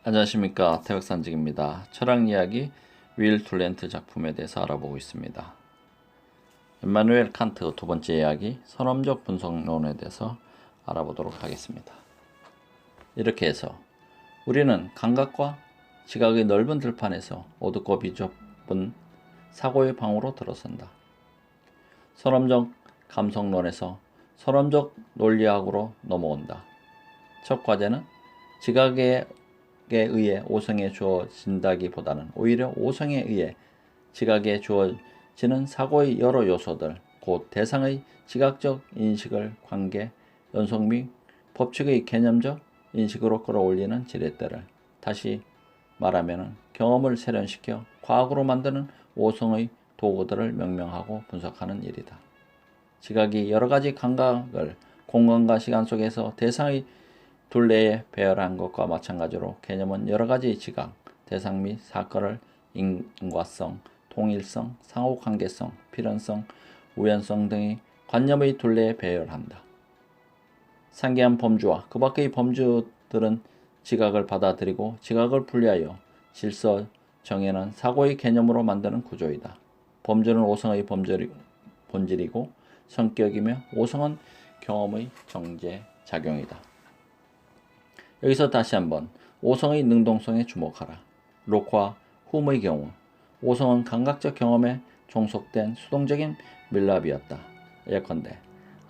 안녕하십니까, 태백산직입니다. 철학 이야기 윌 둘렌트 작품에 대해서 알아보고 있습니다. 임마누엘 칸트 두 번째 이야기 선험적 분석론에 대해서 알아보도록 하겠습니다. 이렇게 해서 우리는 감각과 지각의 넓은 들판에서 어둡고 비좁은 사고의 방으로 들어선다. 선험적 감성론에서 선험적 논리학으로 넘어온다. 첫 과제는 지각에 의해 오성에 주어진다기보다는 오히려 오성에 의해 지각에 주어지는 사고의 여러 요소들, 곧 대상의 지각적 인식을 관계, 연속 및 법칙의 개념적 인식으로 끌어올리는 지렛대를, 다시 말하면 경험을 세련시켜 과학으로 만드는 오성의 도구들을 명명하고 분석하는 일이다. 지각이 여러 가지 감각을 공간과 시간 속에서 대상의 둘레에 배열한 것과 마찬가지로 개념은 여러 가지 지각, 대상 및 사건을 인과성, 통일성, 상호관계성, 필연성, 우연성 등의 관념의 둘레에 배열한다. 상기한 범주와 그 밖의 범주들은 지각을 받아들이고 지각을 분리하여 질서 정해놓은 사고의 개념으로 만드는 구조이다. 범주는 오성의 본질이고 성격이며 오성은 경험의 정제작용이다. 여기서 다시 한번 오성의 능동성에 주목하라. 록과 훔의 경우 오성은 감각적 경험에 종속된 수동적인 밀랍이었다. 예컨대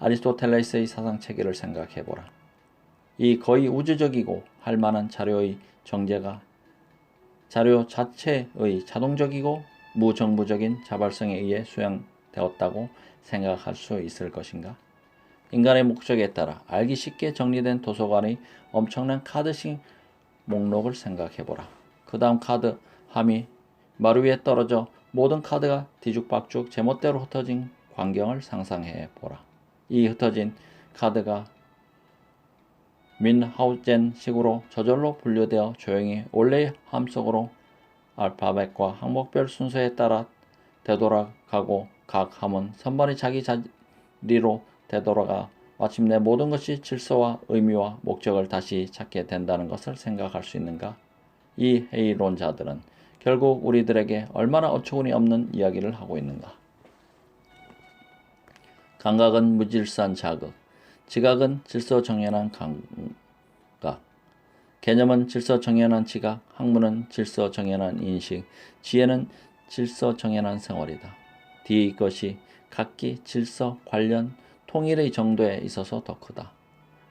아리스토텔레스의 사상체계를 생각해보라. 이 거의 우주적이고 할 만한 자료의 정제가 자료 자체의 자동적이고 무정부적인 자발성에 의해 수행되었다고 생각할 수 있을 것인가? 인간의 목적에 따라 알기 쉽게 정리된 도서관의 엄청난 카드식 목록을 생각해보라. 그 다음 카드 함이 마루 위에 떨어져 모든 카드가 뒤죽박죽 제멋대로 흩어진 광경을 상상해보라. 이 흩어진 카드가 민하우젠식으로 저절로 분류되어 조용히 원래의 함 속으로 알파벳과 항목별 순서에 따라 되돌아가고 각 함은 선반이 자기 자리로 되돌아가 마침내 모든 것이 질서와 의미와 목적을 다시 찾게 된다는 것을 생각할 수 있는가? 이 회의론자들은 결국 우리들에게 얼마나 어처구니 없는 이야기를 하고 있는가? 감각은 무질서한 자극, 지각은 질서 정연한 감각, 개념은 질서 정연한 지각, 학문은 질서 정연한 인식, 지혜는 질서 정연한 생활이다. 뒤의 것이 각기 질서, 관련, 통일의 정도에 있어서 더 크다.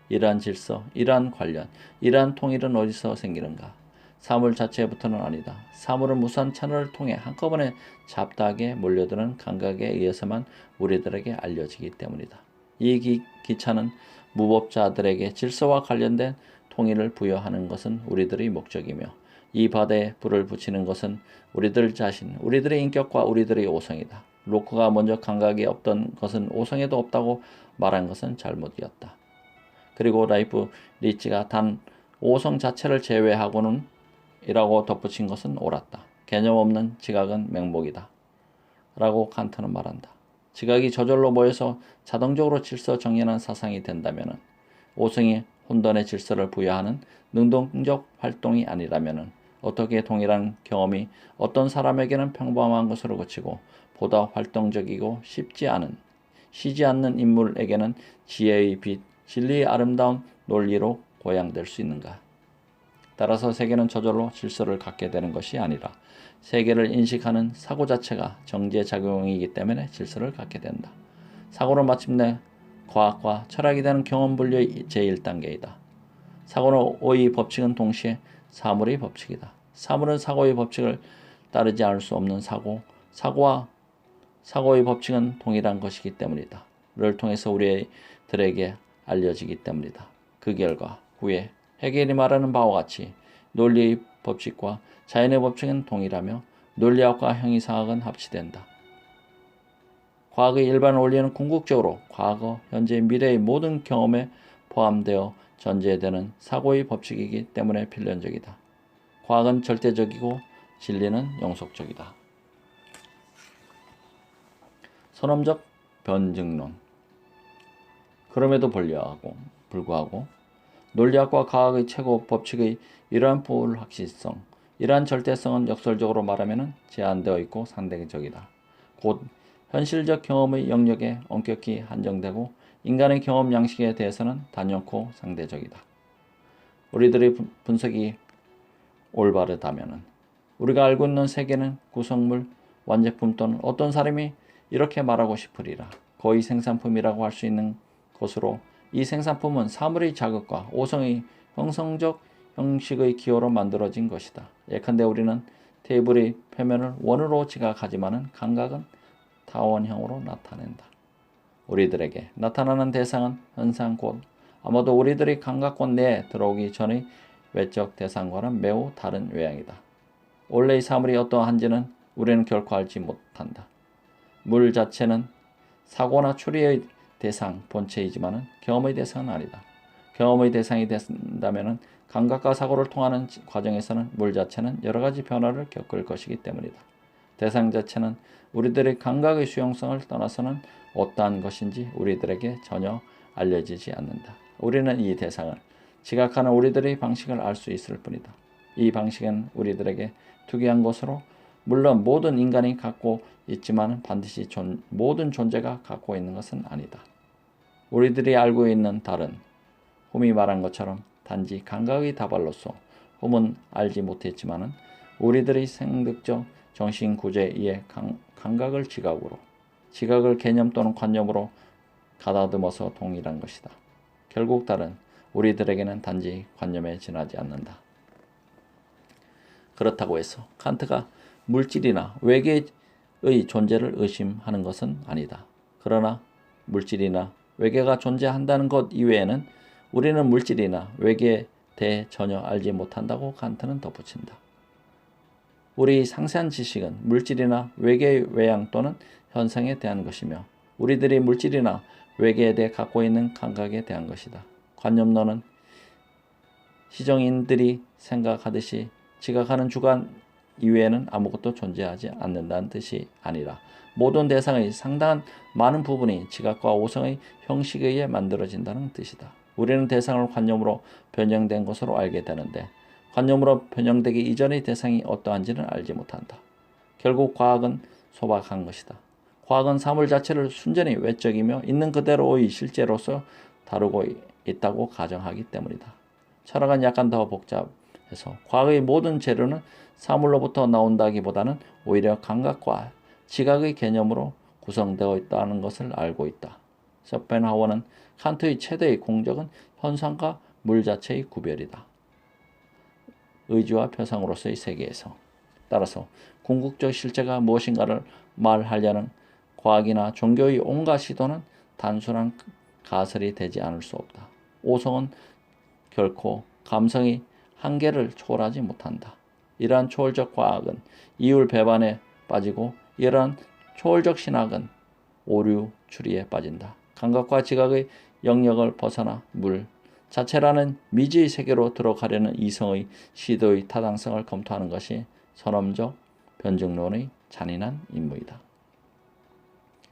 이러한 질서, 이러한 관련, 이러한 통일은 어디서 생기는가? 사물 자체부터는 아니다. 사물은 무수한 채널을 통해 한꺼번에 잡다하게 몰려드는 감각에 의해서만 우리들에게 알려지기 때문이다. 이 기차는 무법자들에게 질서와 관련된 통일을 부여하는 것은 우리들의 목적이며 이 바다에 불을 붙이는 것은 우리들 자신, 우리들의 인격과 우리들의 오성이다. 로크가 먼저 감각이 없던 것은 오성에도 없다고 말한 것은 잘못이었다. 그리고 라이프 리치가 단 오성 자체를 제외하고는 이라고 덧붙인 것은 옳았다. 개념 없는 지각은 맹목이다. 라고 칸트는 말한다. 지각이 저절로 모여서 자동적으로 질서 정연한 사상이 된다면 오성이 혼돈의 질서를 부여하는 능동적 활동이 아니라면 어떻게 동일한 경험이 어떤 사람에게는 평범한 것으로 그치고 보다 활동적이고 쉬지 않는 인물에게는 지혜의 빛, 진리의 아름다운 논리로 고양될 수 있는가? 따라서 세계는 저절로 질서를 갖게 되는 것이 아니라 세계를 인식하는 사고 자체가 정제작용이기 때문에 질서를 갖게 된다. 사고는 마침내 과학과 철학이 되는 경험 분류의 제1단계이다. 사고의 법칙은 동시에 사물의 법칙이다. 사물은 사고의 법칙을 따르지 않을 수 없는 사고와 사고의 법칙은 동일한 것이기 때문이다. 를 통해서 우리들에게 알려지기 때문이다. 그 결과 후에 헤겔이 말하는 바와 같이 논리의 법칙과 자연의 법칙은 동일하며 논리학과 형이상학은 합치된다. 과학의 일반 원리는 궁극적으로 과거, 현재, 미래의 모든 경험에 포함되어 전제되는 사고의 법칙이기 때문에 필연적이다. 과학은 절대적이고 진리는 영속적이다. 선험적 변증론. 그럼에도 불구하고 논리학과 과학의 최고 법칙의 이러한 불확실성, 이러한 절대성은 역설적으로 말하면 제한되어 있고 상대적이다. 곧 현실적 경험의 영역에 엄격히 한정되고 인간의 경험 양식에 대해서는 단연코 상대적이다. 우리들의 분석이 올바르다면 우리가 알고 있는 세계는 구성물, 완제품 또는 어떤 사람이 이렇게 말하고 싶으리라. 거의 생산품이라고 할 수 있는 것으로 이 생산품은 사물의 자극과 오성의 형성적 형식의 기호로 만들어진 것이다. 예컨대 우리는 테이블의 표면을 원으로 지각하지만 감각은 타원형으로 나타낸다. 우리들에게 나타나는 대상은 현상 곧 아마도 우리들의 감각권 내에 들어오기 전의 외적 대상과는 매우 다른 외양이다. 원래의 사물이 어떠한지는 우리는 결코 알지 못한다. 물 자체는 사고나 추리의 대상, 본체이지만 경험의 대상은 아니다. 경험의 대상이 된다면 감각과 사고를 통하는 과정에서는 물 자체는 여러 가지 변화를 겪을 것이기 때문이다. 대상 자체는 우리들의 감각의 수용성을 떠나서는 어떠한 것인지 우리들에게 전혀 알려지지 않는다. 우리는 이 대상을 지각하는 우리들의 방식을 알 수 있을 뿐이다. 이 방식은 우리들에게 특이한 것으로 물론 모든 인간이 갖고 있지만 반드시 모든 존재가 갖고 있는 것은 아니다. 우리들이 알고 있는 달은 홈이 말한 것처럼 단지 감각의 다발로서 홈은 알지 못했지만 우리들의 생득적 정신 구조에 의해 감각을 지각을 개념 또는 관념으로 가다듬어서 동일한 것이다. 결국 달은 우리들에게는 단지 관념에 지나지 않는다. 그렇다고 해서 칸트가 물질이나 외계의 존재를 의심하는 것은 아니다. 그러나 물질이나 외계가 존재한다는 것 이외에는 우리는 물질이나 외계에 대해 전혀 알지 못한다고 칸트는 덧붙인다. 우리 상세한 지식은 물질이나 외계의 외양 또는 현상에 대한 것이며 우리들이 물질이나 외계에 대해 갖고 있는 감각에 대한 것이다. 관념론은 시정인들이 생각하듯이 지각하는 주관 이외에는 아무것도 존재하지 않는다는 뜻이 아니라 모든 대상의 상당한 많은 부분이 지각과 오성의 형식에 의해 만들어진다는 뜻이다. 우리는 대상을 관념으로 변형된 것으로 알게 되는데 관념으로 변형되기 이전의 대상이 어떠한지는 알지 못한다. 결국 과학은 소박한 것이다. 과학은 사물 자체를 순전히 외적이며 있는 그대로의 실제로서 다루고 있다고 가정하기 때문이다. 철학은 약간 더 복잡해서 과학의 모든 재료는 사물로부터 나온다기보다는 오히려 감각과 지각의 개념으로 구성되어 있다는 것을 알고 있다. 쇼펜하우어는 칸트의 최대의 공적은 현상과 물 자체의 구별이다. 의지와 표상으로서의 세계에서. 따라서 궁극적 실제가 무엇인가를 말하려는 과학이나 종교의 온갖 시도는 단순한 가설이 되지 않을 수 없다. 오성은 결코 감성의 한계를 초월하지 못한다. 이러한 초월적 과학은 이율 배반에 빠지고 이러한 초월적 신학은 오류 추리에 빠진다. 감각과 지각의 영역을 벗어나 물 자체라는 미지의 세계로 들어가려는 이성의 시도의 타당성을 검토하는 것이 선험적 변증론의 잔인한 임무이다.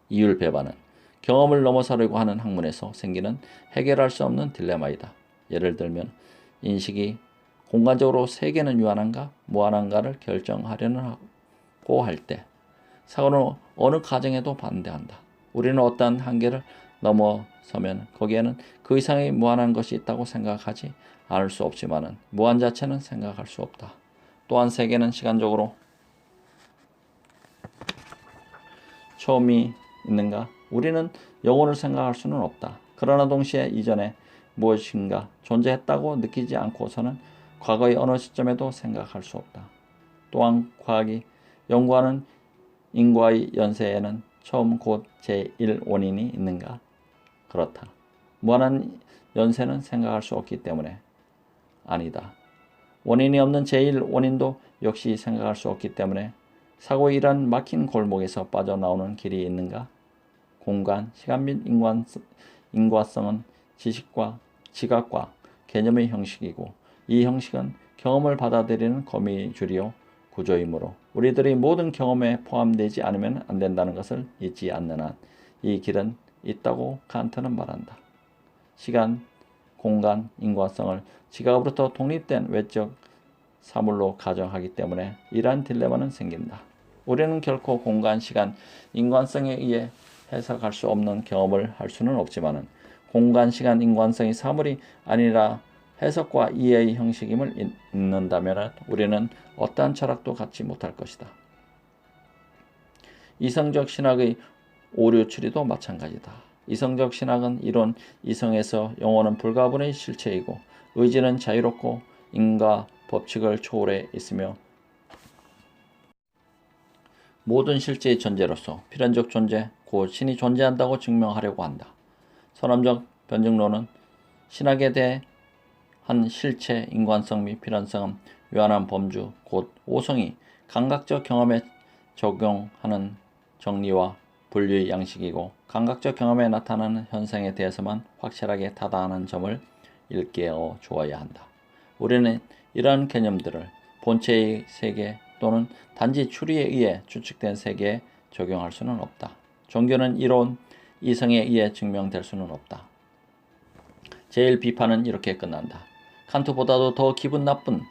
이율 배반은 경험을 넘어서려고 하는 학문에서 생기는 해결할 수 없는 딜레마이다. 예를 들면 인식이 공간적으로 세계는 유한한가 무한한가를 결정하려고 할 때 사고는 어느 가정에도 반대한다. 우리는 어떠한 한계를 넘어서면 거기에는 그 이상의 무한한 것이 있다고 생각하지 않을 수 없지만 무한 자체는 생각할 수 없다. 또한 세계는 시간적으로 처음이 있는가? 우리는 영혼을 생각할 수는 없다. 그러나 동시에 이전에 무엇인가 존재했다고 느끼지 않고서는 과거의 어느 시점에도 생각할 수 없다. 또한 과학이 연구하는 인과의 연세에는 처음 곧 제1원인이 있는가? 그렇다. 무한한 연세는 생각할 수 없기 때문에 아니다. 원인이 없는 제1원인도 역시 생각할 수 없기 때문에 사고의 이러한 막힌 골목에서 빠져나오는 길이 있는가? 공간, 시간 및 인과성은 지식과 지각과 개념의 형식이고 이 형식은 경험을 받아들이는 거미줄이요 구조이므로 우리들이 모든 경험에 포함되지 않으면 안 된다는 것을 잊지 않는 한 이 길은 있다고 칸트는 말한다. 시간, 공간, 인과성을 지각으로부터 독립된 외적 사물로 가정하기 때문에 이러한 딜레마는 생긴다. 우리는 결코 공간, 시간, 인간성에 의해 해석할 수 없는 경험을 할 수는 없지만 공간, 시간, 인간성이 사물이 아니라 해석과 이해의 형식임을 잊는다면 우리는 어떠한 철학도 갖지 못할 것이다. 이성적 신학의 오류 추리도 마찬가지다. 이성적 신학은 이론 이성에서 영혼은 불가분의 실체이고 의지는 자유롭고 인과 법칙을 초월해 있으며 모든 실제의 존재로서 필연적 존재, 곧 신이 존재한다고 증명하려고 한다. 선험적 변증론은 신학에 대해 한 실체, 인간성 및 필연성은 유한한 범주, 곧 오성이 감각적 경험에 적용하는 정리와 분류의 양식이고 감각적 경험에 나타나는 현상에 대해서만 확실하게 다다하는 점을 일깨워 주어야 한다. 우리는 이러한 개념들을 본체의 세계 또는 단지 추리에 의해 추측된 세계에 적용할 수는 없다. 종교는 이론, 이성에 의해 증명될 수는 없다. 제일 비판은 이렇게 끝난다. 칸트보다도 더 기분 나쁜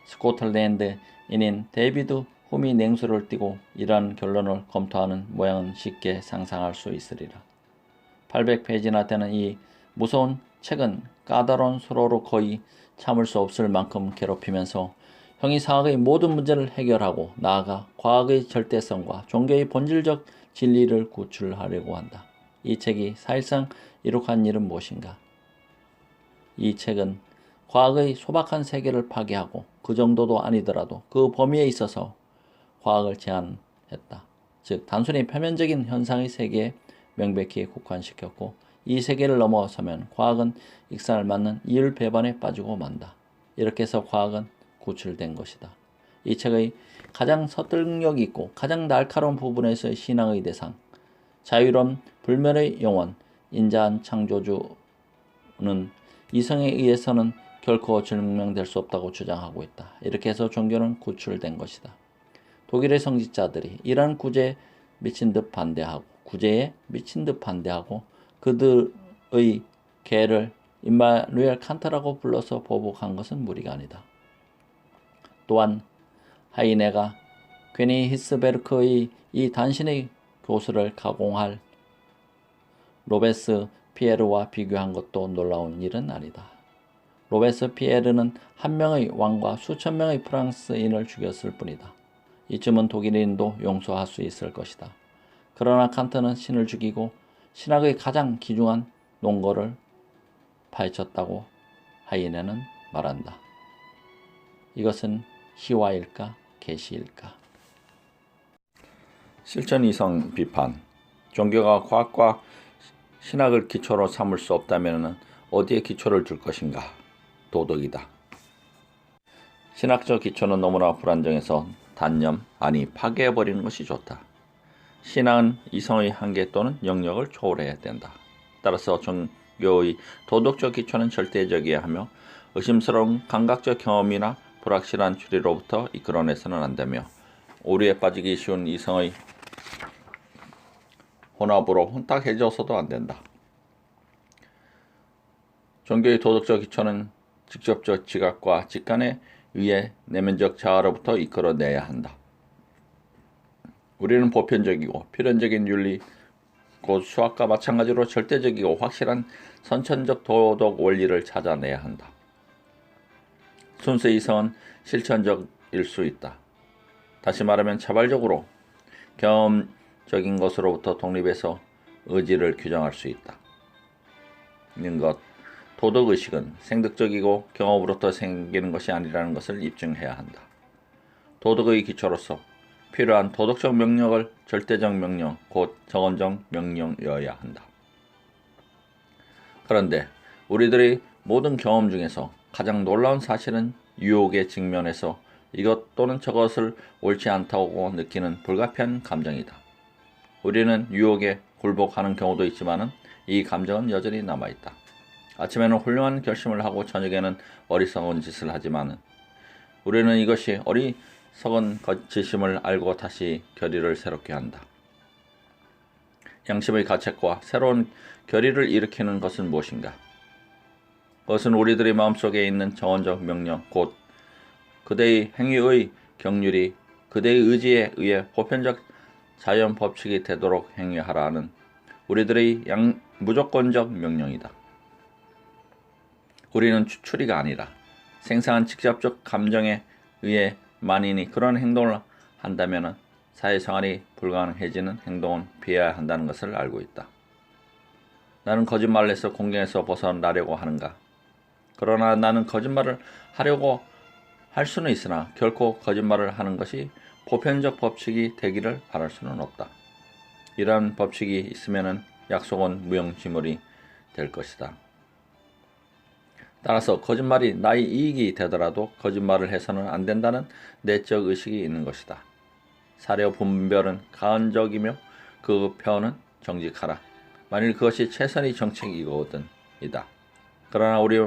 스코틀랜드인인 데이비드 훔이 냉수를 띠고 이러한 결론을 검토하는 모양은 쉽게 상상할 수 있으리라. 800페이지나 되는 이 무서운 책은 까다로운 수로로 거의 참을 수 없을 만큼 괴롭히면서 형이상학의 모든 문제를 해결하고 나아가 과학의 절대성과 종교의 본질적 진리를 구출하려고 한다. 이 책이 사실상 이룩한 일은 무엇인가? 이 책은 과학의 소박한 세계를 파괴하고 그 정도도 아니더라도 그 범위에 있어서 과학을 제한했다. 즉 단순히 표면적인 현상의 세계에 명백히 국한시켰고 이 세계를 넘어서면 과학은 익산을 맞는 이율 배반에 빠지고 만다. 이렇게 해서 과학은 구출된 것이다. 이 책의 가장 설득력 있고 가장 날카로운 부분에서의 신앙의 대상, 자유로운 불멸의 영원, 인자한 창조주는 이성에 의해서는 결코 증명될 수 없다고 주장하고 있다. 이렇게 해서 종교는 구출된 것이다. 독일의 성직자들이 이러한 구제에 미친 듯 반대하고 그들의 개를 임마누엘 칸트라고 불러서 보복한 것은 무리가 아니다. 또한 하이네가 괜히 히스베르크의 이 단신의 교수를 가공할 로베스피에르와 비교한 것도 놀라운 일은 아니다. 로베스피에르는 한 명의 왕과 수천 명의 프랑스인을 죽였을 뿐이다. 이쯤은 독일인도 용서할 수 있을 것이다. 그러나 칸트는 신을 죽이고 신학의 가장 귀중한 논거를 파헤쳤다고 하이네는 말한다. 이것은 희화일까 계시일까? 실천 이성 비판. 종교가 과학과 신학을 기초로 삼을 수 없다면 어디에 기초를 둘 것인가? 도덕이다. 신학적 기초는 너무나 불안정해서 단념, 아니 파괴해버리는 것이 좋다. 신앙은 이성의 한계 또는 영역을 초월해야 된다. 따라서 종교의 도덕적 기초는 절대적이어야 하며 의심스러운 감각적 경험이나 불확실한 추리로부터 이끌어내서는 안 되며 오류에 빠지기 쉬운 이성의 혼합으로 혼탁해져서도 안 된다. 종교의 도덕적 기초는 직접적 지각과 직관에 의해 내면적 자아로부터 이끌어내야 한다. 우리는 보편적이고 필연적인 윤리, 곧 수학과 마찬가지로 절대적이고 확실한 선천적 도덕 원리를 찾아내야 한다. 순수 이성은 실천적일 수 있다. 다시 말하면 자발적으로 경험적인 것으로부터 독립해서 의지를 규정할 수 있는 것. 도덕의식은 생득적이고 경험으로부터 생기는 것이 아니라는 것을 입증해야 한다. 도덕의 기초로서 필요한 도덕적 명령을 절대적 명령, 곧 정언적 명령이어야 한다. 그런데 우리들의 모든 경험 중에서 가장 놀라운 사실은 유혹에 직면해서 이것 또는 저것을 옳지 않다고 느끼는 불가피한 감정이다. 우리는 유혹에 굴복하는 경우도 있지만 이 감정은 여전히 남아있다. 아침에는 훌륭한 결심을 하고 저녁에는 어리석은 짓을 하지만 우리는 이것이 어리석은 짓임을 알고 다시 결의를 새롭게 한다. 양심의 가책과 새로운 결의를 일으키는 것은 무엇인가? 그것은 우리들의 마음속에 있는 정언적 명령, 곧 그대의 행위의 경륜이 그대의 의지에 의해 보편적 자연 법칙이 되도록 행위하라는 우리들의 무조건적 명령이다. 우리는 추리가 아니라 생생한 직접적 감정에 의해 만인이 그런 행동을 한다면 사회생활이 불가능해지는 행동은 피해야 한다는 것을 알고 있다. 나는 거짓말을 해서 공경에서 벗어나려고 하는가? 그러나 나는 거짓말을 하려고 할 수는 있으나 결코 거짓말을 하는 것이 보편적 법칙이 되기를 바랄 수는 없다. 이러한 법칙이 있으면 약속은 무용지물이 될 것이다. 따라서 거짓말이 나의 이익이 되더라도 거짓말을 해서는 안 된다는 내적 의식이 있는 것이다. 사려 분별은 가언적이며 그 표현은 정직하라. 만일 그것이 최선의 정책이거든이다. 그러나 우리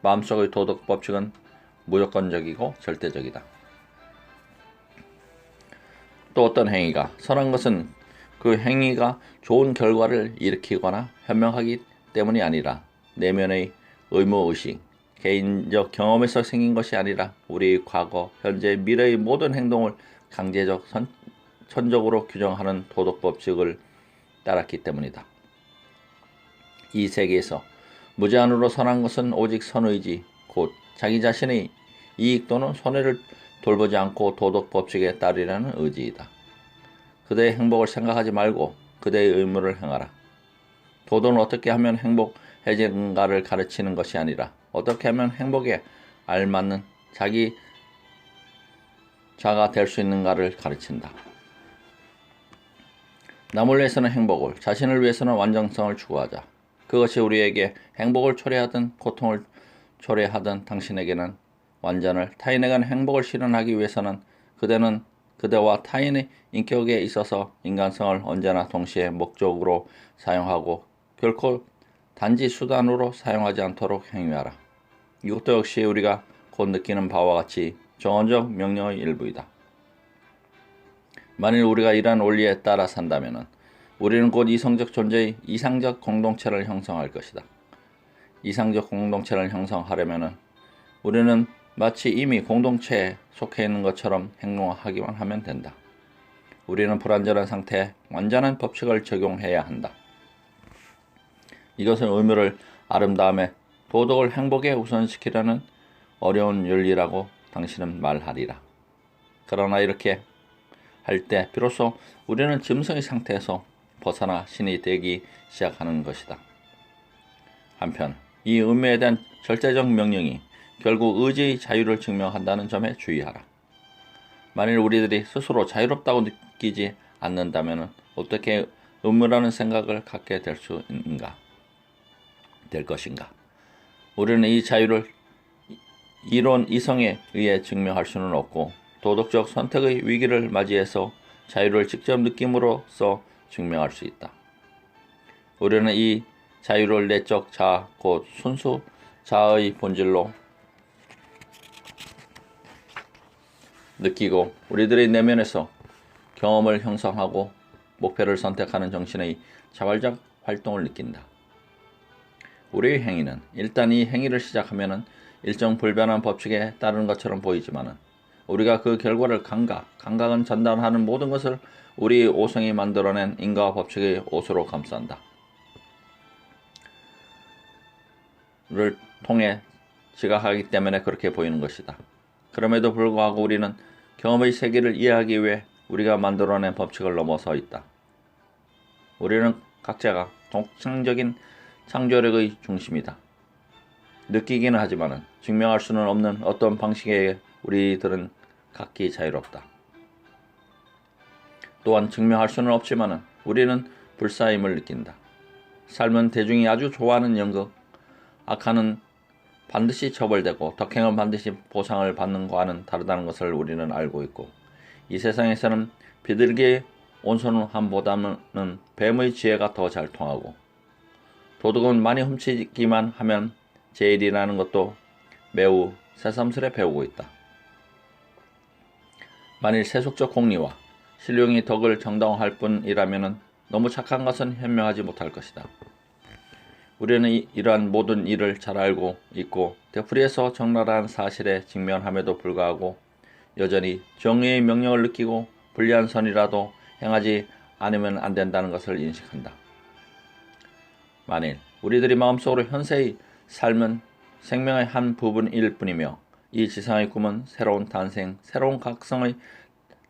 마음속의 도덕 법칙은 무조건적이고 절대적이다. 또 어떤 행위가 선한 것은 그 행위가 좋은 결과를 일으키거나 현명하기 때문이 아니라 내면의 의무의식, 개인적 경험에서 생긴 것이 아니라 우리의 과거, 현재, 미래의 모든 행동을 강제적 선적으로 규정하는 도덕 법칙을 따랐기 때문이다. 이 세계에서 무제한으로 선한 것은 오직 선의지, 곧 자기 자신의 이익 또는 손해를 돌보지 않고 도덕 법칙에 따르려는 의지이다. 그대의 행복을 생각하지 말고 그대의 의무를 행하라. 도덕은 어떻게 하면 행복해지는가를 가르치는 것이 아니라 어떻게 하면 행복에 알맞는 자가 될 수 있는가를 가르친다. 남을 위해서는 행복을, 자신을 위해서는 완전성을 추구하자. 그것이 우리에게 행복을 초래하든 고통을 초래하든 당신에게는 완전을, 타인에게는 행복을 실현하기 위해서는 그대와 타인의 인격에 있어서 인간성을 언제나 동시에 목적으로 사용하고 결코 단지 수단으로 사용하지 않도록 행위하라. 이것도 역시 우리가 곧 느끼는 바와 같이 정언적 명령의 일부이다. 만일 우리가 이러한 원리에 따라 산다면 우리는 곧 이성적 존재의 이상적 공동체를 형성할 것이다. 이상적 공동체를 형성하려면 우리는 마치 이미 공동체에 속해 있는 것처럼 행동하기만 하면 된다. 우리는 불완전한 상태에 완전한 법칙을 적용해야 한다. 이것은 의무를 아름다움에 도덕을 행복에 우선시키려는 어려운 윤리라고 당신은 말하리라. 그러나 이렇게 할 때 비로소 우리는 짐승의 상태에서 벗어나 신이 되기 시작하는 것이다. 한편 이 의무에 대한 절대적 명령이 결국 의지의 자유를 증명한다는 점에 주의하라. 만일 우리들이 스스로 자유롭다고 느끼지 않는다면 어떻게 의무라는 생각을 갖게 될 것인가? 우리는 이 자유를 이론 이성에 의해 증명할 수는 없고 도덕적 선택의 위기를 맞이해서 자유를 직접 느낌으로써 증명할 수 있다. 우리는 이 자유를 내적 자아, 곧 순수 자아의 본질로 느끼고 우리들의 내면에서 경험을 형성하고 목표를 선택하는 정신의 자발적 활동을 느낀다. 우리의 행위는 일단 이 행위를 시작하면 일정 불변한 법칙에 따르는 것처럼 보이지만 우리가 그 결과를 감각은 전달하는 모든 것을 우리 오성이 만들어낸 인과 법칙의 옷으로 감싼다. 를 통해 지각하기 때문에 그렇게 보이는 것이다. 그럼에도 불구하고 우리는 경험의 세계를 이해하기 위해 우리가 만들어낸 법칙을 넘어서 있다. 우리는 각자가 독창적인 창조력의 중심이다. 느끼기는 하지만 증명할 수는 없는 어떤 방식에 우리들은 각기 자유롭다. 또한 증명할 수는 없지만 우리는 불사임을 느낀다. 삶은 대중이 아주 좋아하는 연극, 악한은 반드시 처벌되고 덕행은 반드시 보상을 받는 것과는 다르다는 것을 우리는 알고 있고 이 세상에서는 비둘기의 온순함보다는 뱀의 지혜가 더 잘 통하고 도덕은 많이 훔치기만 하면 제일이라는 것도 매우 새삼스레 배우고 있다. 만일 세속적 공리와 신령이 덕을 정당화할 뿐이라면 너무 착한 것은 현명하지 못할 것이다. 우리는 이러한 모든 일을 잘 알고 있고 되풀이해서 적나라한 사실에 직면함에도 불구하고 여전히 정의의 명령을 느끼고 불리한 선이라도 행하지 않으면 안 된다는 것을 인식한다. 만일 우리들이 마음속으로 현세의 삶은 생명의 한 부분일 뿐이며 이 지상의 꿈은 새로운 탄생, 새로운 각성의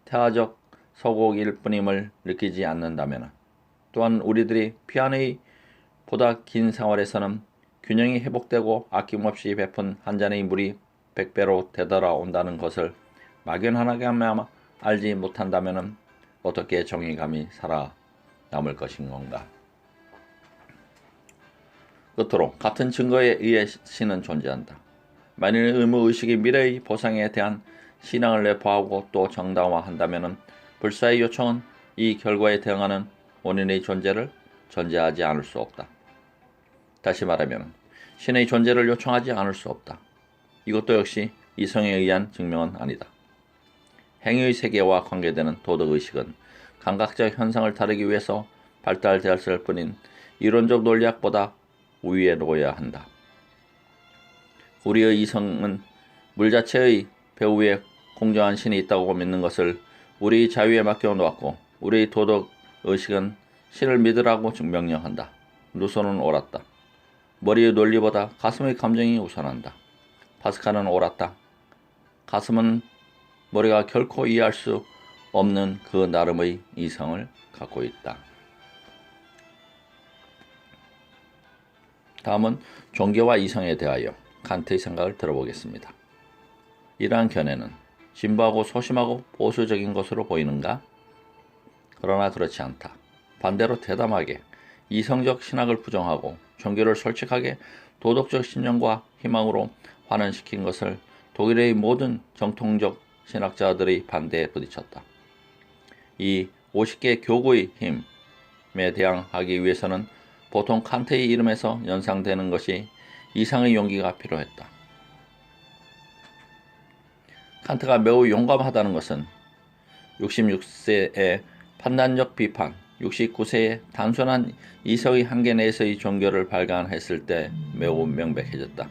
태화적 서곡일 뿐임을 느끼지 않는다면, 또한 우리들이 피안의 보다 긴 생활에서는 균형이 회복되고 아낌없이 베푼 한 잔의 물이 100배로 되돌아온다는 것을 막연하게나마 알지 못한다면 어떻게 정의감이 살아남을 것인 건가. 끝으로 같은 증거에 의해 신은 존재한다. 만일 의무의식이 미래의 보상에 대한 신앙을 내포하고 또 정당화한다면 불사의 요청은 이 결과에 대응하는 원인의 존재를 전제하지 않을 수 없다. 다시 말하면 신의 존재를 요청하지 않을 수 없다. 이것도 역시 이성에 의한 증명은 아니다. 행위의 세계와 관계되는 도덕의식은 감각적 현상을 다루기 위해서 발달되었을 뿐인 이론적 논리학보다 우위에 놓여야 한다. 우리의 이성은 물 자체의 배후에 공정한 신이 있다고 믿는 것을 우리의 자유에 맡겨 놓았고, 우리의 도덕의식은 신을 믿으라고 명령한다. 루소는 옳았다. 머리의 논리보다 가슴의 감정이 우선한다. 파스칼은 옳았다. 가슴은 머리가 결코 이해할 수 없는 그 나름의 이성을 갖고 있다. 다음은 종교와 이성에 대하여 칸트의 생각을 들어보겠습니다. 이러한 견해는 진보하고 소심하고 보수적인 것으로 보이는가? 그러나 그렇지 않다. 반대로 대담하게 이성적 신학을 부정하고 종교를 솔직하게 도덕적 신념과 희망으로 환원시킨 것을 독일의 모든 정통적 신학자들의 반대에 부딪혔다. 이 50개 교구의 힘에 대항하기 위해서는 보통 칸트의 이름에서 연상되는 것이 이상의 용기가 필요했다. 칸트가 매우 용감하다는 것은 66세의 판단력 비판, 69세의 단순한 이성의 한계 내에서의 종교를 발견했을 때 매우 명백해졌다.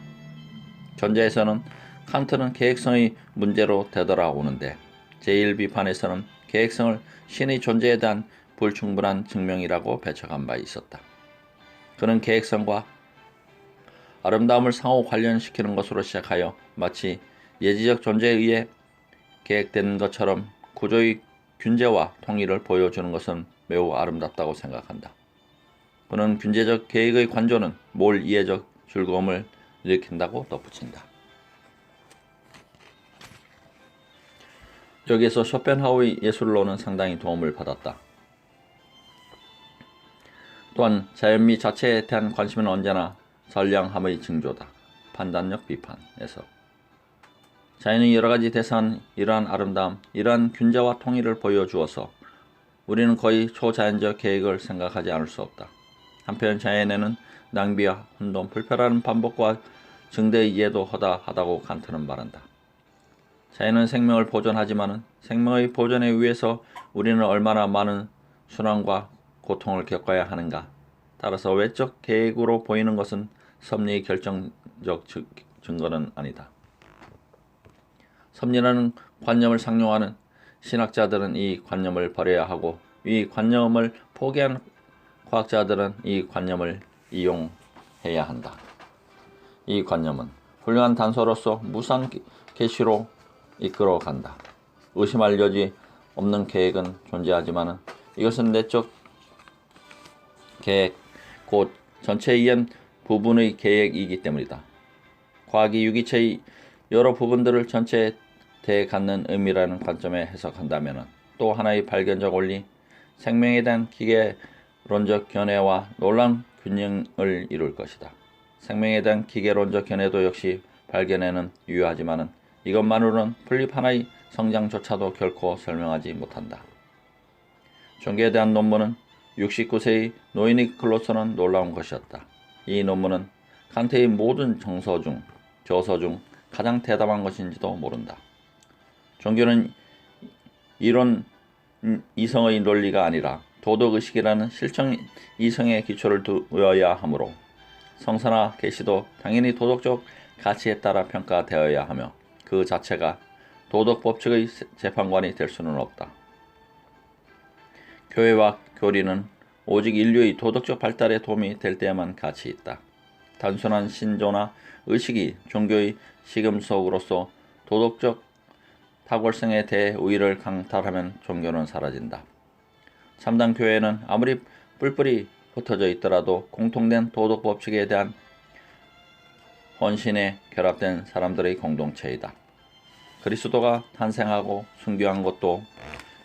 전자에서는 칸트는 계획성의 문제로 되돌아오는데, 제1비판에서는 계획성을 신의 존재에 대한 불충분한 증명이라고 배척한 바 있었다. 그는 계획성과 아름다움을 상호 관련시키는 것으로 시작하여 마치 예지적 존재에 의해 계획된 것처럼 구조의 균제와 통일을 보여주는 것은 매우 아름답다고 생각한다. 그는 균제적 계획의 관조는 몰 이해적 즐거움을 일으킨다고 덧붙인다. 여기에서 쇼펜하우의 예술로는 상당히 도움을 받았다. 또한 자연미 자체에 대한 관심은 언제나 선량함의 징조다. 판단력 비판에서 자연의 여러가지 대사는 이러한 아름다움, 이러한 균제와 통일을 보여주어서 우리는 거의 초자연적 계획을 생각하지 않을 수 없다. 한편 자연에는 낭비와 혼돈, 불편한 반복과 증대의 이해도 허다하다고 칸트는 말한다. 자연은 생명을 보존하지만 생명의 보존에 위해서 우리는 얼마나 많은 순환과 고통을 겪어야 하는가. 따라서 외적 계획으로 보이는 것은 섭리의 결정적 증거는 아니다. 섭리라는 관념을 상용하는 신학자들은 이 관념을 버려야 하고, 이 관념을 포기한 과학자들은 이 관념을 이용해야 한다. 이 관념은 훌륭한 단서로서 무상 계시로 이끌어간다. 의심할 여지 없는 계획은 존재하지만 이것은 내적 계획, 곧 전체에 의한 부분의 계획이기 때문이다. 과학이 유기체의 여러 부분들을 전체에 대해 갖는 의미라는 관점에 해석한다면 또 하나의 발견적 원리, 생명에 대한 기계론적 견해와 놀라운 균형을 이룰 것이다. 생명에 대한 기계론적 견해도 역시 발견에는 유효하지만 이것만으로는 풀잎 하나의 성장조차도 결코 설명하지 못한다. 종교에 대한 논문은 69세의 노이닉 클로서는 놀라운 것이었다. 이 논문은 칸트의 모든 저서 중 가장 대담한 것인지도 모른다. 종교는 이론 이성의 논리가 아니라 도덕의식이라는 실천 이성의 기초를 두어야 하므로 성서나 계시도 당연히 도덕적 가치에 따라 평가되어야 하며 그 자체가 도덕 법칙의 재판관이 될 수는 없다. 교회와 교리는 오직 인류의 도덕적 발달에 도움이 될 때에만 가치 있다. 단순한 신조나 의식이 종교의 시금석으로서 도덕적 탁월성에 대해 우위를 강탈하면 종교는 사라진다. 참담 교회는 아무리 뿔뿔이 흩어져 있더라도 공통된 도덕 법칙에 대한 헌신에 결합된 사람들의 공동체이다. 그리스도가 탄생하고 순교한 것도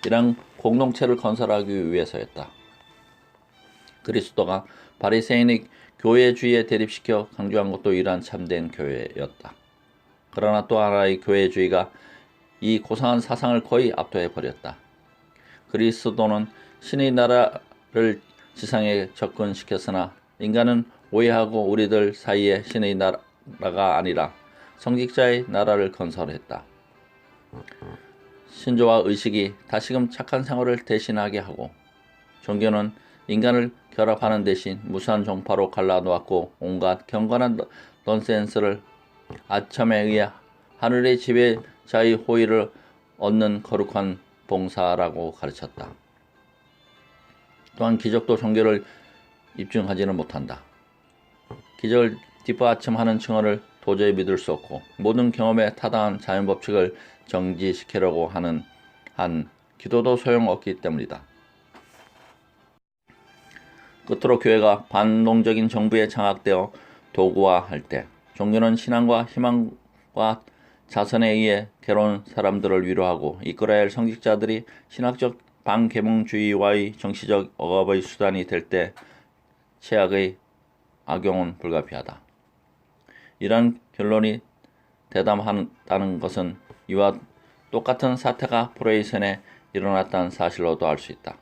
이런 공동체를 건설하기 위해서였다. 그리스도가 바리새인의 교회주의에 대립시켜 강조한 것도 이러한 참된 교회였다. 그러나 또 하나의 교회주의가 이 고상한 사상을 거의 압도해 버렸다. 그리스도는 신의 나라를 지상에 접근시켰으나 인간은 오해하고 우리들 사이에 신의 나라가 아니라 성직자의 나라를 건설했다. 신조와 의식이 다시금 착한 생활을 대신하게 하고 종교는 인간을 결합하는 대신 무수한 종파로 갈라놓았고 온갖 경건한 넌센스를 아첨에 의해 하늘의 지배자의 호의를 얻는 거룩한 봉사라고 가르쳤다. 또한 기적도 종교를 입증하지는 못한다. 기적을 뒷받침하는 증언을 도저히 믿을 수 없고 모든 경험에 타당한 자연법칙을 정지시키려고 하는 한 기도도 소용없기 때문이다. 끝으로 교회가 반동적인 정부에 장악되어 도구화할 때 종교는 신앙과 희망과 자선에 의해 괴로운 사람들을 위로하고 이끌어야 할 성직자들이 신학적 반계몽주의와의 정치적 억압의 수단이 될 때 최악의 악용은 불가피하다. 이러한 결론이 대담하다는 것은 이와 똑같은 사태가 프로이센에 일어났다는 사실로도 알 수 있다.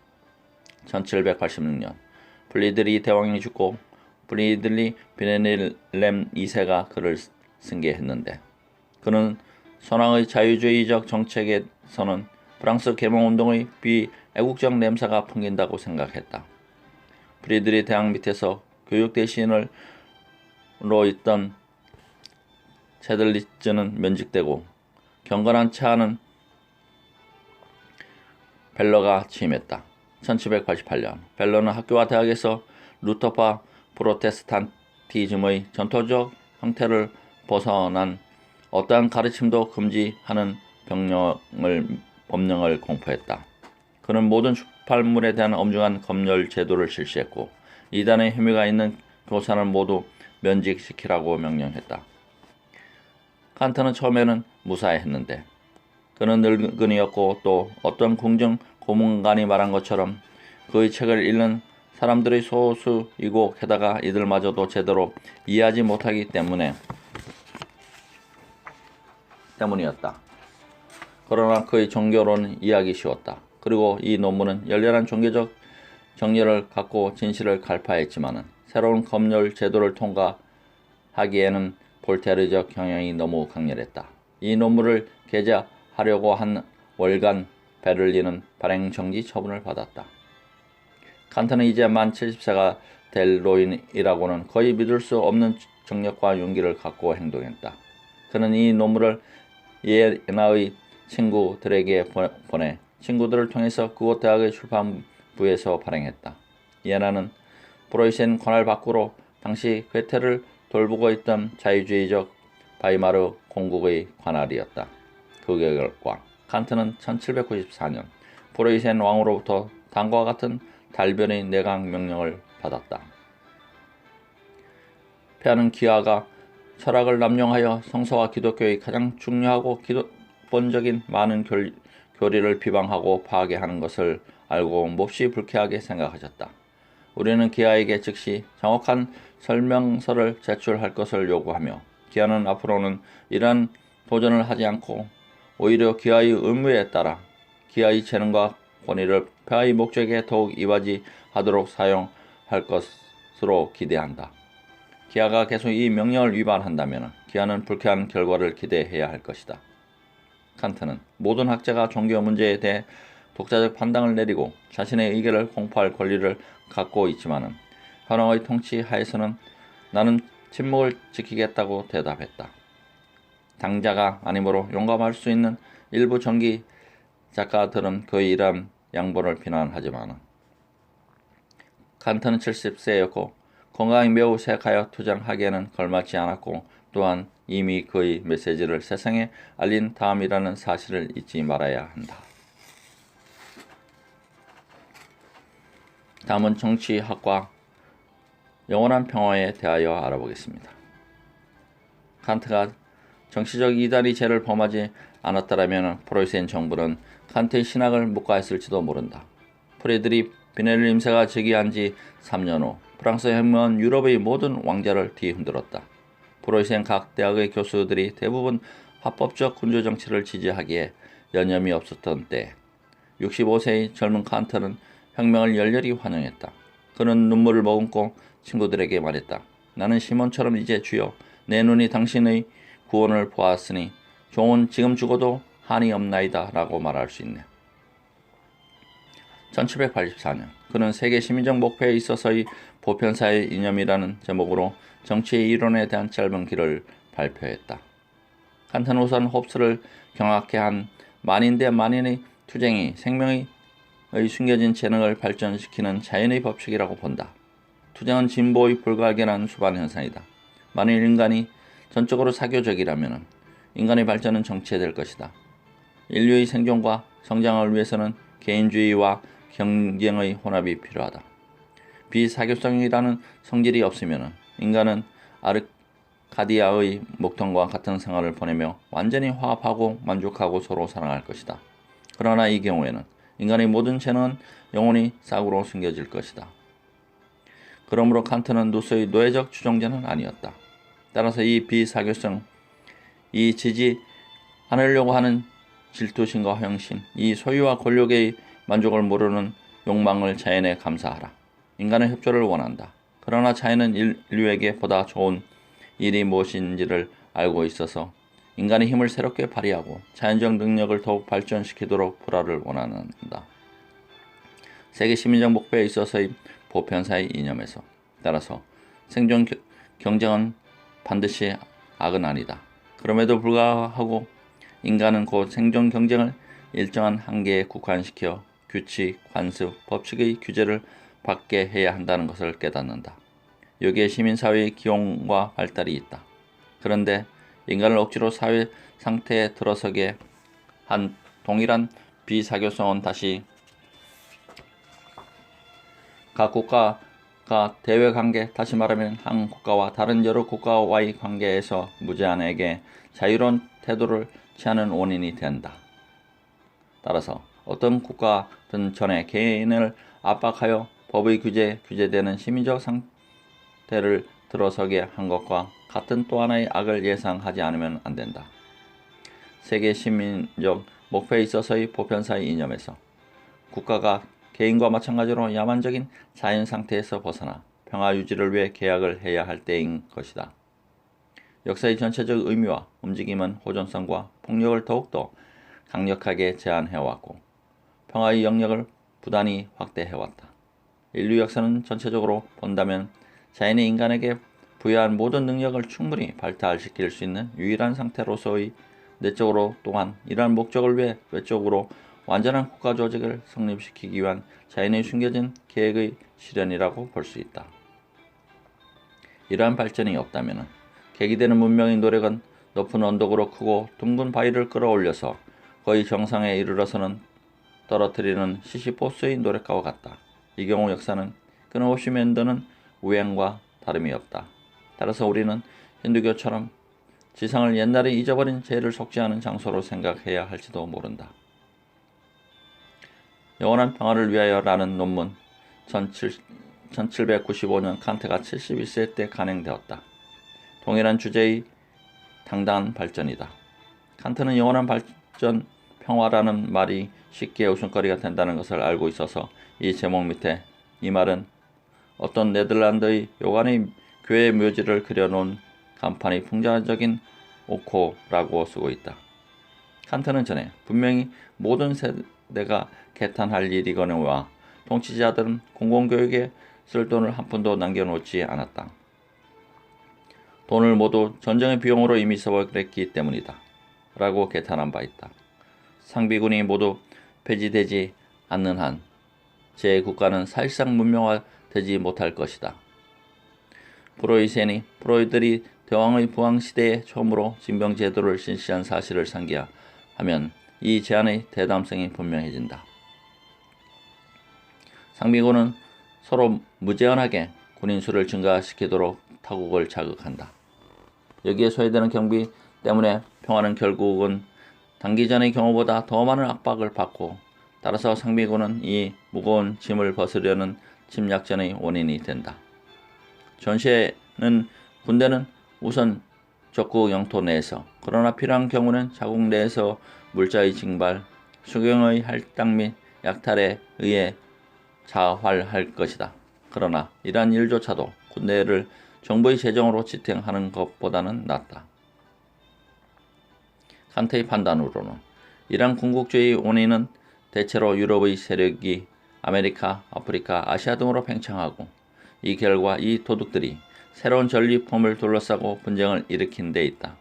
1786년 블리드리 대왕이 죽고 브리들리 비네닐렘 2세가 그를 승계했는데 그는 선왕의 자유주의적 정책에서는 프랑스 계몽운동의 비애국적 냄새가 풍긴다고 생각했다. 브리들리 대왕 밑에서 교육 대신으로 있던 체들리츠는 면직되고 경건한 차하는 벨러가 취임했다. 1788년 벨러는 학교와 대학에서 루터파 프로테스탄티즘의 전통적 형태를 벗어난 어떠한 가르침도 금지하는 법령을 공포했다. 그는 모든 출판물에 대한 엄중한 검열 제도를 실시했고 이단의 혐의가 있는 교사는 모두 면직시키라고 명령했다. 칸트는 처음에는 무사했는데 그는 늙은이였고 또 어떤 궁정 고문관이 말한 것처럼 그의 책을 읽는 사람들의 소수이고 게다가 이들마저도 제대로 이해하지 못하기 때문이었다. 그러나 그의 종교론은 이해하기 쉬웠다. 그리고 이 논문은 열렬한 종교적 정리를 갖고 진실을 갈파했지만은 새로운 검열 제도를 통과하기에는 볼테르적 경향이 너무 강렬했다. 이 논문을 게재하려고 한 월간 베를린은 발행 정지 처분을 받았다. 칸트는 이제 만 70세가 될 노인이라고는 거의 믿을 수 없는 정력과 용기를 갖고 행동했다. 그는 이 논문을 예나의 친구들에게 보내 친구들을 통해서 그곳 대학의 출판부에서 발행했다. 예나는 프로이센 관할 밖으로 당시 괴테를 돌보고 있던 자유주의적 바이마르 공국의 관할이었다. 그 결과 칸트는 1794년 프로이센 왕으로부터 다음과 같은 달변의 내각 명령을 받았다. 폐하는 기하가 철학을 남용하여 성서와 기독교의 가장 중요하고 기본적인 많은 교리를 비방하고 파괴하는 것을 알고 몹시 불쾌하게 생각하셨다. 우리는 기하에게 즉시 정확한 설명서를 제출할 것을 요구하며 기하는 앞으로는 이러한 도전을 하지 않고 오히려 기하의 의무에 따라 기하의 재능과 권위를 폐하의 목적에 더욱 이바지하도록 사용할 것으로 기대한다. 기하가 계속 이 명령을 위반한다면 기하는 불쾌한 결과를 기대해야 할 것이다. 칸트는 모든 학자가 종교 문제에 대해 독자적 판단을 내리고 자신의 의견을 공포할 권리를 갖고 있지만은 현황의 통치 하에서는 나는 침묵을 지키겠다고 대답했다. 당자가 아니므로 용감할 수 있는 일부 전기 작가들은 그의 이러한 양보를 비난하지만 칸트는 70세였고 건강이 매우 쇠하여 투쟁하기에는 걸맞지 않았고 또한 이미 그의 메시지를 세상에 알린 다음이라는 사실을 잊지 말아야 한다. 다음은 정치학과 영원한 평화에 대하여 알아보겠습니다. 칸트가 정치적 이단이 죄를 범하지 않았더라면 프로이센 정부는 칸트의 신학을 묵과했을지도 모른다. 프레드리 비넬 1세가 즉위한 지 3년 후 프랑스 혁명은 유럽의 모든 왕자를 뒤흔들었다. 프로이센 각 대학의 교수들이 대부분 합법적 군주 정치를 지지하기에 여념이 없었던 때 65세의 젊은 칸트는 혁명을 열렬히 환영했다. 그는 눈물을 머금고 친구들에게 말했다. 나는 시몬처럼 이제 주여 내 눈이 당신의 구원을 보았으니 종은 지금 죽어도 한이 없나이다 라고 말할 수 있네. 1784년 그는 세계 시민적 목표에 있어서의 보편사의 이념이라는 제목으로 정치의 이론에 대한 짧은 글을 발표했다. 칸트는 우선 홉스를 경악해 한 만인 대 만인의 투쟁이 생명의 숨겨진 재능을 발전시키는 자연의 법칙이라고 본다. 투쟁은 진보의 불가결한 수반 현상이다. 만일 인간이 전적으로 사교적이라면 인간의 발전은 정체될 것이다. 인류의 생존과 성장을 위해서는 개인주의와 경쟁의 혼합이 필요하다. 비사교성이라는 성질이 없으면 인간은 아르카디아의 목통과 같은 생활을 보내며 완전히 화합하고 만족하고 서로 사랑할 것이다. 그러나 이 경우에는 인간의 모든 재능은 영원히 싹으로 숨겨질 것이다. 그러므로 칸트는 루소의 노예적 추종자는 아니었다. 따라서 이 비사교성, 이 지지 않으려고 하는 질투심과 허영심, 이 소유와 권력의 만족을 모르는 욕망을 자연에 감사하라. 인간은 협조를 원한다. 그러나 자연은 인류에게 보다 좋은 일이 무엇인지를 알고 있어서 인간의 힘을 새롭게 발휘하고 자연적 능력을 더욱 발전시키도록 불화를 원한다. 세계 시민적 목표에 있어서의 보편사의 이념에서 따라서 생존 경쟁은 반드시 악은 아니다. 그럼에도 불구하고 인간은 곧 생존 경쟁을 일정한 한계에 국한시켜 규칙, 관습, 법칙의 규제를 받게 해야 한다는 것을 깨닫는다. 여기에 시민사회의 기용과 발달이 있다. 그런데 인간을 억지로 사회 상태에 들어서게 한 동일한 비사교성은 다시 각 국가가 대외관계, 다시 말하면 한 국가와 다른 여러 국가와의 관계에서 무제한에게 자유로운 태도를 취하는 원인이 된다. 따라서 어떤 국가든 전에 개인을 압박하여 법의 규제되는 시민적 상태를 들어서게 한 것과 같은 또 하나의 악을 예상하지 않으면 안 된다. 세계 시민적 목표에 있어서의 보편사의 이념에서 국가가 개인과 마찬가지로 야만적인 자연 상태에서 벗어나 평화 유지를 위해 계약을 해야 할 때인 것이다. 역사의 전체적 의미와 움직임은 호전성과 폭력을 더욱더 강력하게 제한해왔고 평화의 영역을 부단히 확대해왔다. 인류 역사는 전체적으로 본다면 자연이 인간에게 부여한 모든 능력을 충분히 발달시킬 수 있는 유일한 상태로서의 내적으로 또한 이러한 목적을 위해 외적으로 완전한 국가 조직을 성립시키기 위한 자연의 숨겨진 계획의 실현이라고 볼 수 있다. 이러한 발전이 없다면 계기되는 문명의 노력은 높은 언덕으로 크고 둥근 바위를 끌어올려서 거의 정상에 이르러서는 떨어뜨리는 시시포스의 노력과 같다. 이 경우 역사는 끊임없이 만드는 우행과 다름이 없다. 따라서 우리는 힌두교처럼 지상을 옛날에 잊어버린 죄를 속죄하는 장소로 생각해야 할지도 모른다. 영원한 평화를 위하여라는 논문 1795년 칸트가 71세 때 간행되었다. 동일한 주제의 당당한 발전이다. 칸트는 영원한 발전, 평화라는 말이 쉽게 웃음거리가 된다는 것을 알고 있어서 이 제목 밑에 이 말은 어떤 네덜란드의 요관의 교회 묘지를 그려놓은 간판이 풍자적인 오코라고 쓰고 있다. 칸트는 전에 분명히 모든 세대가 개탄할 일이거니와 통치자들은 공공교육에 쓸 돈을 한 푼도 남겨놓지 않았다. 돈을 모두 전쟁의 비용으로 이미 써버렸기 때문이다. 라고 개탄한 바 있다. 상비군이 모두 폐지되지 않는 한 제 국가는 사실상 문명화되지 못할 것이다. 프로이들이 대왕의 부왕 시대에 처음으로 징병제도를 실시한 사실을 상기하면 이 제안의 대담성이 분명해진다. 상비군은 서로 무제한하게 군인 수를 증가시키도록 타국을 자극한다. 여기에 소요되는 경비 때문에 평화는 결국은 단기전의 경우보다 더 많은 압박을 받고 따라서 상비군은 이 무거운 짐을 벗으려는 침략전의 원인이 된다. 전시에는 군대는 우선 적국 영토 내에서 그러나 필요한 경우는 자국 내에서 물자의 징발, 수경의 할당 및 약탈에 의해 자활할 것이다. 그러나 이러한 일조차도 군대를 정부의 재정으로 지탱하는 것보다는 낫다. 칸트의 판단으로는 이러한 군국주의 원인은 대체로 유럽의 세력이 아메리카, 아프리카, 아시아 등으로 팽창하고 이 결과 이 도둑들이 새로운 전리품을 둘러싸고 분쟁을 일으킨 데 있다.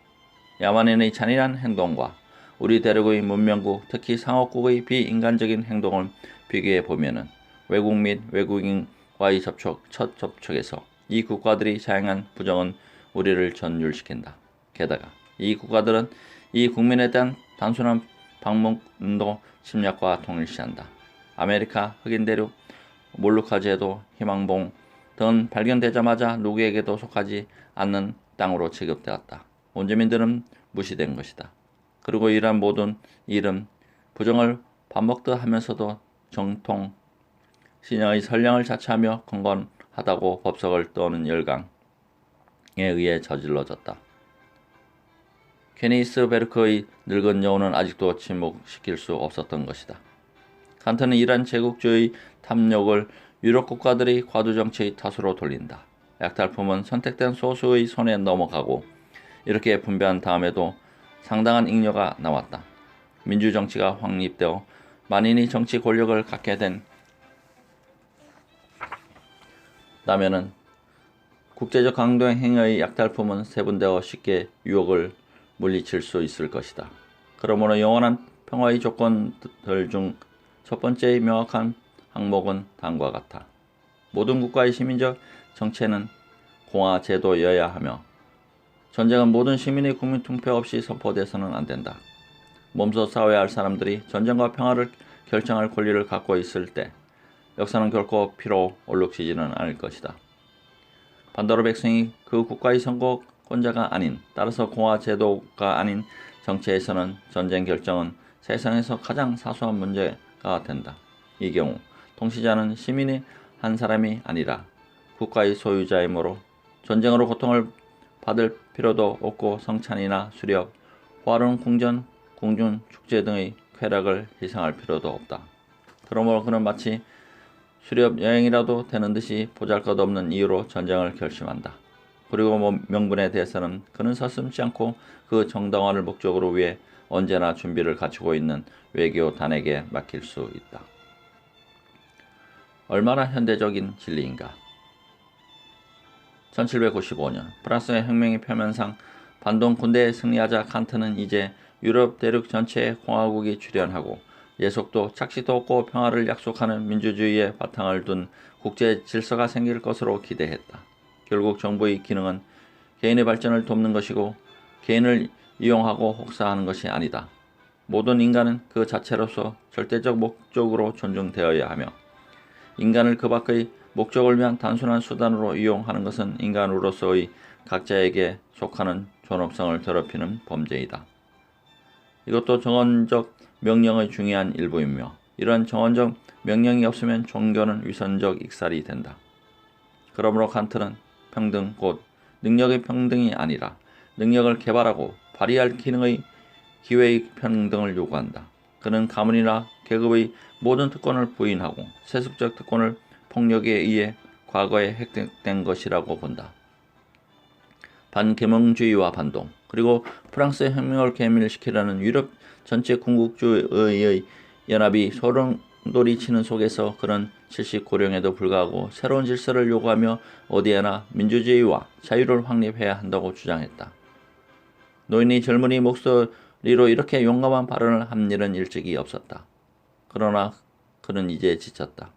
야만인의 잔인한 행동과 우리 대륙의 문명국, 특히 상업국의 비인간적인 행동을 비교해 보면은 외국 및 외국인과의 첫 접촉에서 이 국가들이 자행한 부정은 우리를 전율시킨다. 게다가 이 국가들은 이 국민에 대한 단순한 방문도 침략과 동일시한다. 아메리카, 흑인 대륙, 몰루카제도, 희망봉 등은 발견되자마자 누구에게도 속하지 않는 땅으로 취급되었다. 원주민들은 무시된 것이다. 그리고 이러한 모든 일은 부정을 반복듯 하면서도 정통 신앙의 선량을 자처하며 건건하다고 법석을 떠오는 열강에 의해 저질러졌다. 케니스 베르크의 늙은 여우는 아직도 침묵시킬 수 없었던 것이다. 칸트는 이러한 제국주의 탐욕을 유럽 국가들이 과도 정치의 탓으로 돌린다. 약탈품은 선택된 소수의 손에 넘어가고 이렇게 분배한 다음에도 상당한 잉여가 남았다. 민주정치가 확립되어 만인이 정치 권력을 갖게 된다면은 국제적 강도 행위의 약탈품은 세분되어 쉽게 유혹을 물리칠 수 있을 것이다. 그러므로 영원한 평화의 조건들 중 첫 번째의 명확한 항목은 다음과 같아. 모든 국가의 시민적 정체는 공화 제도여야 하며 전쟁은 모든 시민의 국민 투표 없이 선포돼서는 안 된다. 몸소 싸워야 할 사람들이 전쟁과 평화를 결정할 권리를 갖고 있을 때 역사는 결코 피로 얼룩지지는 않을 것이다. 반대로 백성이 그 국가의 선거권자가 아닌, 따라서 공화 제도가 아닌 정치에서는 전쟁 결정은 세상에서 가장 사소한 문제가 된다. 이 경우 통치자는 시민의 한 사람이 아니라 국가의 소유자이므로 전쟁으로 고통을 받을 필요도 없고 성찬이나 수렵, 화려한 궁전, 궁중, 축제 등의 쾌락을 희생할 필요도 없다. 그러므로 그는 마치 수렵 여행이라도 되는 듯이 보잘것없는 이유로 전쟁을 결심한다. 그리고 명분에 대해서는 그는 서슴지 않고 그 정당화를 목적으로 위해 언제나 준비를 갖추고 있는 외교단에게 맡길 수 있다. 얼마나 현대적인 진리인가. 1795년 프랑스의 혁명의 표면상 반동 군대에 승리하자 칸트는 이제 유럽 대륙 전체에 공화국이 출현하고 예속도 착시도 없고 평화를 약속하는 민주주의의 바탕을 둔 국제 질서가 생길 것으로 기대했다. 결국 정부의 기능은 개인의 발전을 돕는 것이고 개인을 이용하고 혹사하는 것이 아니다. 모든 인간은 그 자체로서 절대적 목적으로 존중되어야 하며 인간을 그 밖의 목적을 위한 단순한 수단으로 이용하는 것은 인간으로서의 각자에게 속하는 존엄성을 더럽히는 범죄이다. 이것도 정언적 명령의 중요한 일부이며 이런 정언적 명령이 없으면 종교는 위선적 익살이 된다. 그러므로 칸트는 평등 곧 능력의 평등이 아니라 능력을 개발하고 발휘할 기회의 평등을 요구한다. 그는 가문이나 계급의 모든 특권을 부인하고 세습적 특권을 폭력에 의해 과거에 획득된 것이라고 본다. 반계몽주의와 반동, 그리고 프랑스의 혁명을 괴밀시키려는 유럽 전체 군국주의의 연합이 낭돌이 치는 속에서 그는 79령에도 불구하고 새로운 질서를 요구하며 어디에나 민주주의와 자유를 확립해야 한다고 주장했다. 노인이 젊은이 목소리로 이렇게 용감한 발언을 한 일은 일찍이 없었다. 그러나 그는 이제 지쳤다.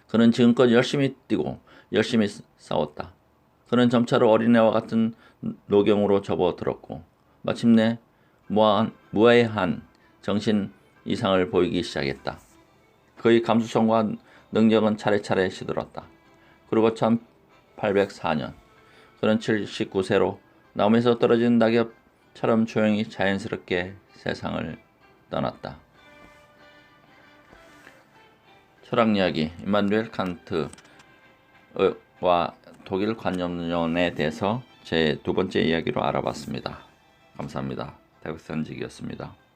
그는 지금껏 열심히 뛰고 열심히 싸웠다. 그는 점차로 어린애와 같은 노경으로 접어들었고 마침내 무해한 정신 이상을 보이기 시작했다. 그의 감수성과 능력은 차례차례 시들었다. 그리고 1804년 그는 79세로 나무에서 떨어진 낙엽처럼 조용히 자연스럽게 세상을 떠났다. 철학 이야기 임마누엘 칸트와 독일 관념론에 대해서 제 두 번째 이야기로 알아봤습니다. 감사합니다. 대백선직이었습니다.